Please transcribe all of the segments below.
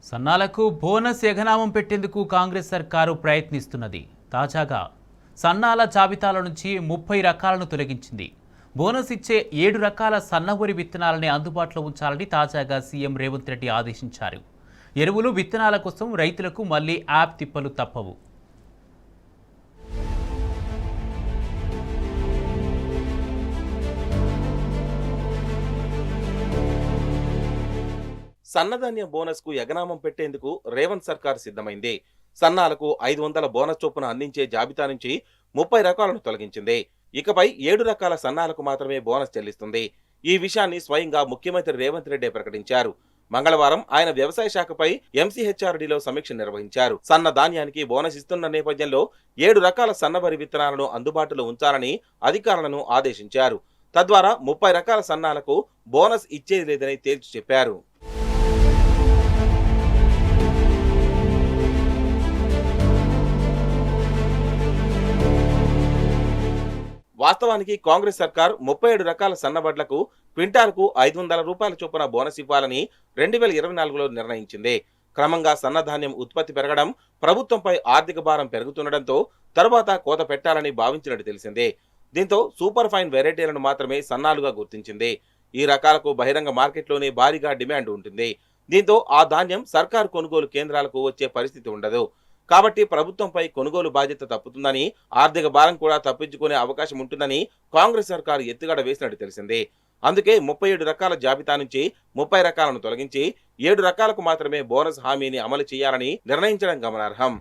సన్నాలకు bonus ఎగనామం పెట్టేందుకు కాంగ్రెస్ సర్కారు ప్రయత్నిస్తున్నది. తాజాగా సన్నాల జాబితాల నుంచి 30 రకాలను తొలగించింది. బోనస్ ఇచ్చే 7 రకాల సన్నవరి విత్తనాలని అందుబాటులో ఉంచాలని తాజాగా సీఎం రేవంత్ రెడ్డి ఆదేశించారు. ఎరువులు విత్తనాల కోసం రైతులకు మళ్లీ యాప్ తిప్పలు తప్పవు. సన్నధాన్యం బోనస్ కు ఎగనామం పెట్టేందుకు రేవంత్ సర్కార్ సిద్ధమైంది. సన్నాలకు 500 బోనస్ చొప్పున అందించే జాబితా నుంచి 30 రకాలను తొలగించింది. ఇకపై 7 రకాల సన్నాలకు మాత్రమే బోనస్ చెల్లిస్తుంది. ఈ విషయాన్ని స్వయంగా ముఖ్యమంత్రి రేవంత్ రెడ్డి ప్రకటించారు. మంగళవారం ఆయన వ్యవసాయ శాఖపై ఎంసీహెచ్ఆర్డీలో సమీక్ష నిర్వహించారు. సన్న ధాన్యానికి బోనస్ ఇస్తున్న నేపథ్యంలో 7 రకాల సన్నవరి విత్తనాలను అందుబాటులో ఉంచాలని అధికారులను ఆదేశించారు. తద్వారా 30 రకాల సన్నాలకు బోనస్ ఇచ్చేది లేదని తేల్చి చెప్పారు. వాస్తవానికి కాంగ్రెస్ సర్కార్ 37 రకాల సన్నవడ్లకు క్వింటాల్కు 500 రూపాయల చొప్పున బోనస్ ఇవ్వాలని 2024లో నిర్ణయించింది. క్రమంగా సన్నధాన్యం ఉత్పత్తి పెరగడం, ప్రభుత్వంపై ఆర్థిక భారం పెరుగుతుండటంతో తర్వాత కోత పెట్టాలని భావించినట్టు తెలిసిందే. దీంతో సూపర్ ఫైన్ వెరైటీలను మాత్రమే సన్నాలుగా గుర్తించింది. ఈ రకాలకు బహిరంగ మార్కెట్లోనే భారీగా డిమాండ్ ఉంటుంది. దీంతో ఆ ధాన్యం సర్కారు కొనుగోలు కేంద్రాలకు వచ్చే పరిస్థితి ఉండదు. కాబట్టి ప్రభుత్వంపై కొనుగోలు బాధ్యత తప్పుతుందని, ఆర్థిక భారం కూడా తప్పించుకునే అవకాశం ఉంటుందని కాంగ్రెస్ సర్కారు ఎత్తుగడ వేసినట్టు తెలిసింది. అందుకే 37 రకాల జాబితా నుంచి 30 రకాలను తొలగించి 7 రకాలకు మాత్రమే బోనస్ హామీని అమలు చేయాలని నిర్ణయించడం గమనార్హం.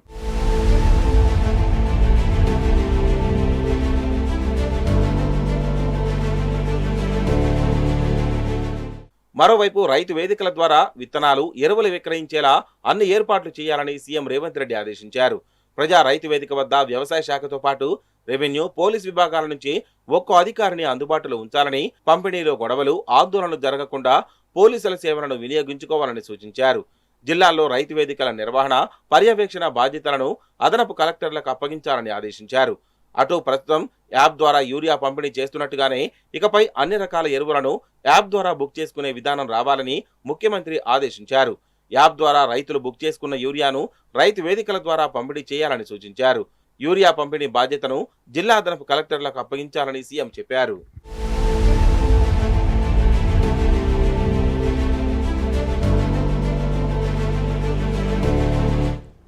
మరోవైపు రైతు వేదికల ద్వారా విత్తనాలు, ఎరువులు విక్రయించేలా అన్ని ఏర్పాట్లు చేయాలని సీఎం రేవంత్ రెడ్డి ఆదేశించారు. ప్రజా రైతు వేదిక వద్ద వ్యవసాయ శాఖతో పాటు రెవెన్యూ, పోలీస్ విభాగాల నుంచి ఒక్కో అధికారిని అందుబాటులో ఉంచాలని, పంపిణీలో గొడవలు, ఆందోళనలు జరగకుండా పోలీసుల సేవలను వినియోగించుకోవాలని సూచించారు. జిల్లాల్లో రైతు వేదికల నిర్వహణ, పర్యవేక్షణ బాధ్యతలను అదనపు కలెక్టర్లకు అప్పగించాలని ఆదేశించారు. అటు ప్రస్తుతం యాప్ ద్వారా యూరియా పంపిణీ చేస్తున్నట్టుగానే ఇకపై అన్ని రకాల ఎరువులను యాప్ ద్వారా బుక్ చేసుకునే విధానం రావాలని ముఖ్యమంత్రి ఆదేశించారు. యాప్ ద్వారా రైతులు బుక్ చేసుకున్న యూరియాను రైతు వేదికల ద్వారా పంపిణీ చేయాలని సూచించారు. యూరియా పంపిణీ బాధ్యతను జిల్లా అదనపు కలెక్టర్లకు అప్పగించాలని సీఎం చెప్పారు.